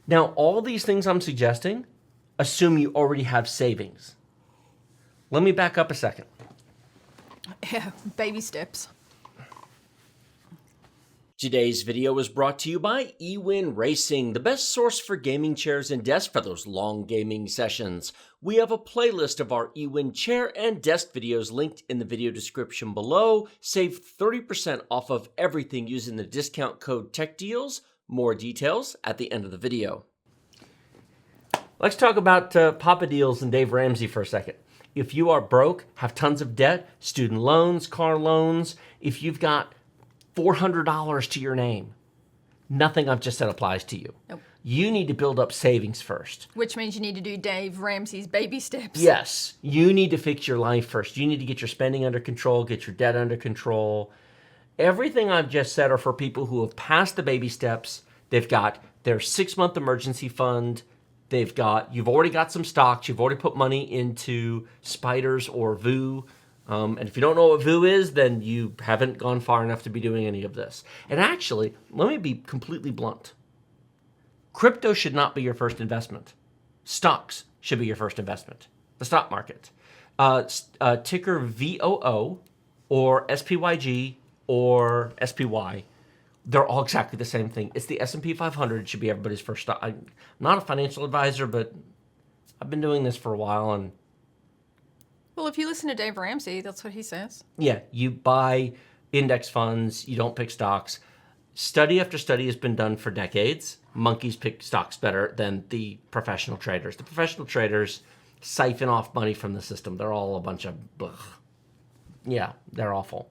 Now, all these things I'm suggesting assume you already have savings. Let me back up a second. Yeah, baby steps. Today's video was brought to you by Ewin Racing, the best source for gaming chairs and desks for those long gaming sessions. We have a playlist of our Ewin chair and desk videos linked in the video description below. Save 30% off of everything using the discount code TechDeals. More details at the end of the video. Let's talk about papadeals and Dave Ramsey for a second. If you are broke, have tons of debt, student loans, car loans, if you've got $400 to your name, nothing I've just said applies to you. Nope. You need to build up savings first. Which means you need to do Dave Ramsey's baby steps. Yes, you need to fix your life first. You need to get your spending under control, get your debt under control. Everything I've just said are for people who have passed the baby steps. They've got their 6-month emergency fund. You've already got some stocks. You've already put money into Spiders or VU. And if you don't know what VU is, then you haven't gone far enough to be doing any of this. And actually, let me be completely blunt. Crypto should not be your first investment. Stocks should be your first investment. The stock market. Ticker VOO or SPYG or SPY. They're all exactly the same thing. It's the S&P 500. It should be everybody's first stock. I'm not a financial advisor, but I've been doing this for a while, and Well, if you listen to Dave Ramsey, that's what he says. yeah, you buy index funds, you don't pick stocks. Study after study has been done for decades. Monkeys pick stocks better than the professional traders. The professional traders siphon off money from the system. They're all a bunch of ugh. Yeah, they're awful.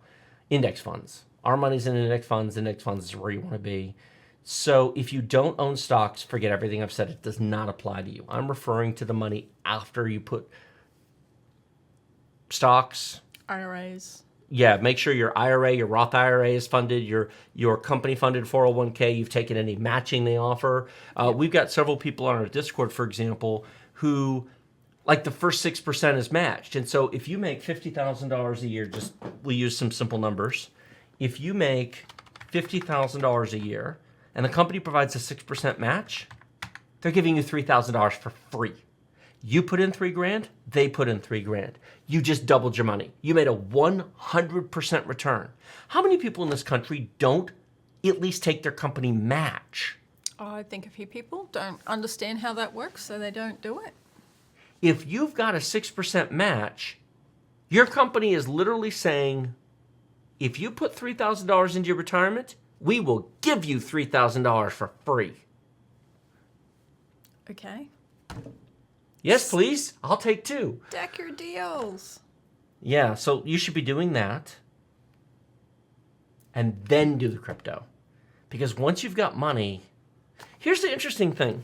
Index funds. Our money's in index funds. Index funds is where you want to be. So if you don't own stocks, forget everything I've said. It does not apply to you. I'm referring to the money after you put stocks, IRAs. Yeah, make sure your IRA, your Roth IRA is funded, your company-funded 401k, you've taken any matching they offer. We've got several people on our Discord, for example, who, like the first 6% is matched. And so if you make $50,000 a year, we'll use some simple numbers. If you make $50,000 a year and the company provides a 6% match, they're giving you $3,000 for free. You put in $3,000, they put in $3,000. You just doubled your money. You made a 100% return. How many people in this country don't at least take their company match? I think a few people don't understand how that works, so they don't do it. If you've got a 6% match, your company is literally saying, if you put $3,000 into your retirement, we will give you $3,000 for free. Okay. Yes, please. I'll take 2. Deck your deals. Yeah, so you should be doing that and then do the crypto. Because once you've got money, here's the interesting thing.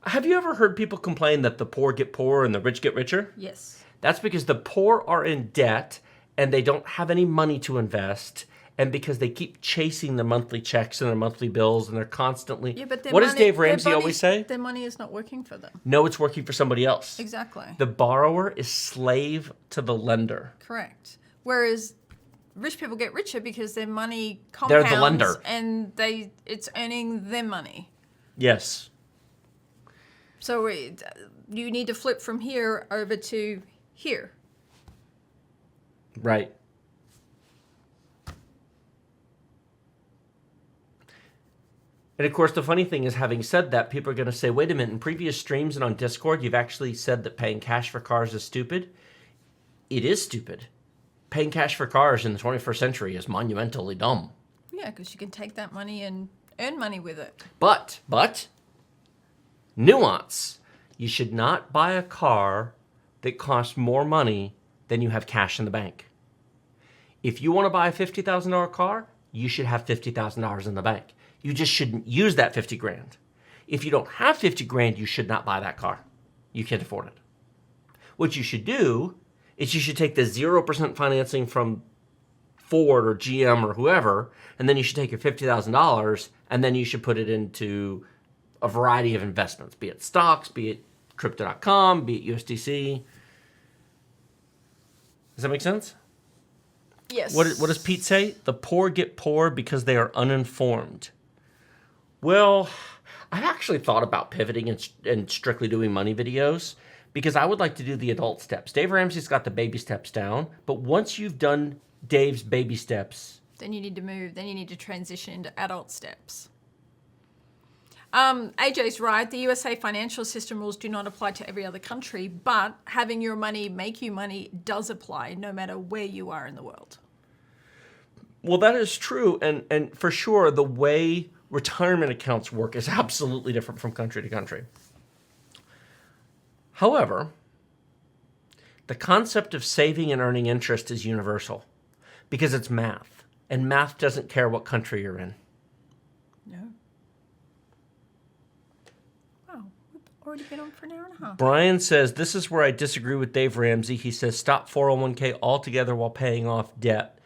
Have you ever heard people complain that the poor get poorer and the rich get richer? Yes. That's because the poor are in debt and they don't have any money to invest, and because they keep chasing their monthly checks and their monthly bills, and they're constantly... Yeah, but what does Dave Ramsey always say? Their money is not working for them. No, it's working for somebody else. Exactly. The borrower is slave to the lender. Correct. Whereas rich people get richer because their money compounds. They're the lender. And it's earning their money. Yes. So you need to flip from here over to here. Right. And of course, the funny thing is, having said that, people are going to say, wait a minute, in previous streams and on Discord, you've actually said that paying cash for cars is stupid. It is stupid. Paying cash for cars in the 21st century is monumentally dumb. Yeah, because you can take that money and earn money with it. But, nuance. You should not buy a car that costs more money than you have cash in the bank. If you want to buy a $50,000 car, you should have $50,000 in the bank. You just shouldn't use that $50,000. If you don't have $50,000, you should not buy that car. You can't afford it. What you should do is you should take the 0% financing from Ford or GM or whoever, and then you should take your $50,000 and then you should put it into a variety of investments, be it stocks, be it crypto.com, be it USDC. Does that make sense? Yes. What does Pete say? The poor get poor because they are uninformed. Well, I've actually thought about pivoting and strictly doing money videos because I would like to do the adult steps. Dave Ramsey's got the baby steps down, but once you've done Dave's baby steps, then you need to move. Then you need to transition into adult steps. AJ's right. The USA financial system rules do not apply to every other country, but having your money make you money does apply no matter where you are in the world. well, that is true. And for sure, the way retirement accounts work is absolutely different from country to country. However, the concept of saving and earning interest is universal because it's math, and math doesn't care what country you're in. No. Wow, we've already been on for an hour and a half. Brian says, this is where I disagree with Dave Ramsey. He says, stop 401k altogether while paying off debt.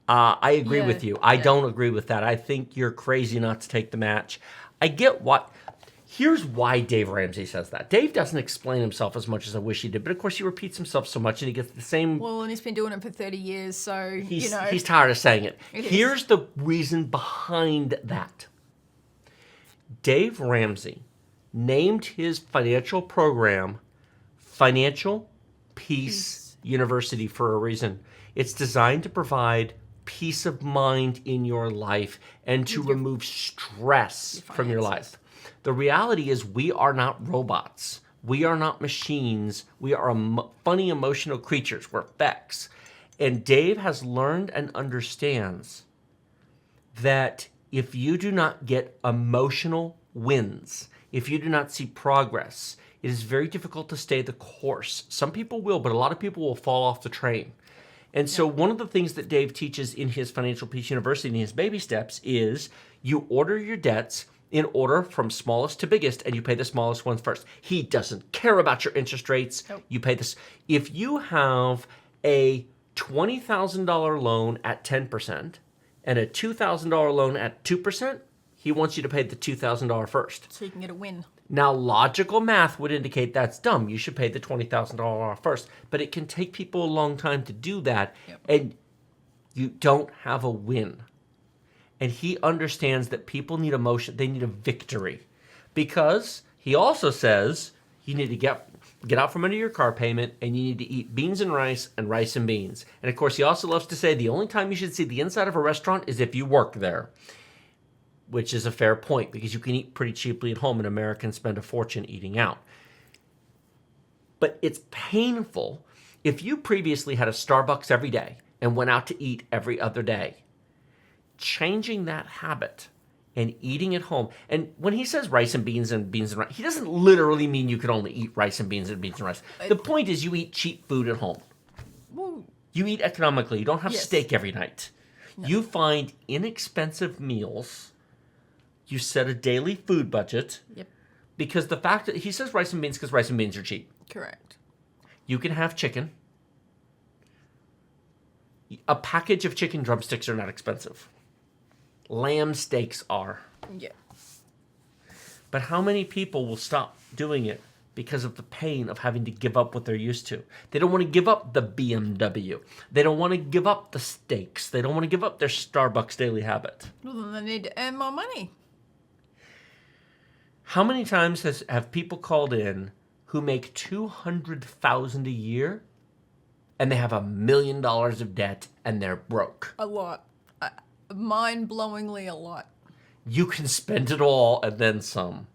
I agree with you. I don't agree with that. I think you're crazy not to take the match. I get what... Here's why Dave Ramsey says that. Dave doesn't explain himself as much as I wish he did, but of course he repeats himself so much and he gets the same... Well, and he's been doing it for 30 years, so, He's tired of saying it. Here's is. the reason behind that. Dave Ramsey named his financial program Financial Peace University for a reason. It's designed to provide peace of mind in your life and to remove stress from your life. The reality is we are not robots. We are not machines. We are funny, emotional creatures. We're effects. And Dave has learned and understands that if you do not get emotional wins, if you do not see progress, it is very difficult to stay the course. Some people will, but a lot of people will fall off the train. And so one of the things that Dave teaches in his Financial Peace University in his baby steps is you order your debts in order from smallest to biggest, and you pay the smallest ones first. He doesn't care about your interest rates. Nope. You pay this. If you have a $20,000 loan at 10% and a $2,000 loan at 2%, he wants you to pay the $2,000 first. So you can get a win. Now, logical math would indicate that's dumb. You should pay the $20,000 off first. But it can take people a long time to do that, and you don't have a win. And he understands that people need emotion. They need a victory. Because he also says you need to get out from under your car payment and you need to eat beans and rice and beans. And of course, he also loves to say the only time you should see the inside of a restaurant is if you work there. Which is a fair point because you can eat pretty cheaply at home and Americans spend a fortune eating out. But it's painful if you previously had a Starbucks every day and went out to eat every other day. Changing that habit and eating at home. And when he says rice and beans and rice, he doesn't literally mean you can only eat rice and beans and rice. The point is you eat cheap food at home. Well, You eat economically. You don't have Yes. steak every night. No. You find inexpensive meals. You set a daily food budget. Yep. Because the fact that he says rice and beans because rice and beans are cheap. Correct. You can have chicken. A package of chicken drumsticks are not expensive. Lamb steaks are. Yeah. But how many people will stop doing it because of the pain of having to give up what they're used to? They don't want to give up the BMW. They don't want to give up the steaks. They don't want to give up their Starbucks daily habit. Well, then they need to earn more money. How many times have people called in who make $200,000 a year and they have $1 million of debt and they're broke? A lot. Mind-blowingly a lot. You can spend it all and then some.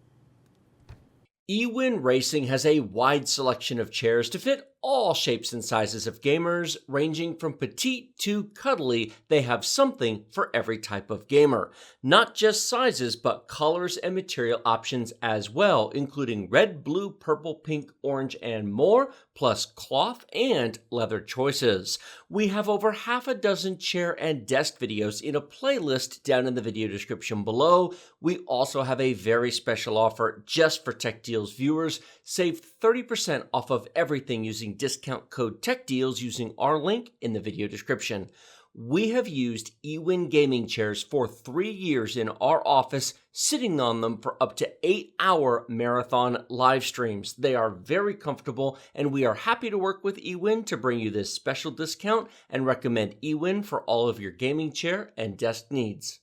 Ewin Racing has a wide selection of chairs to fit all shapes and sizes of gamers, ranging from petite to cuddly. They have something for every type of gamer. Not just sizes, but colors and material options as well, including red, blue, purple, pink, orange, and more, plus cloth and leather choices. We have over half a dozen chair and desk videos in a playlist down in the video description below. We also have a very special offer just for Tech Deals viewers. Save 30% off of everything using discount code TechDeals using our link in the video description. We have used Ewin gaming chairs for 3 years in our office, sitting on them for up to 8-hour marathon live streams. They are very comfortable, and we are happy to work with Ewin to bring you this special discount and recommend Ewin for all of your gaming chair and desk needs.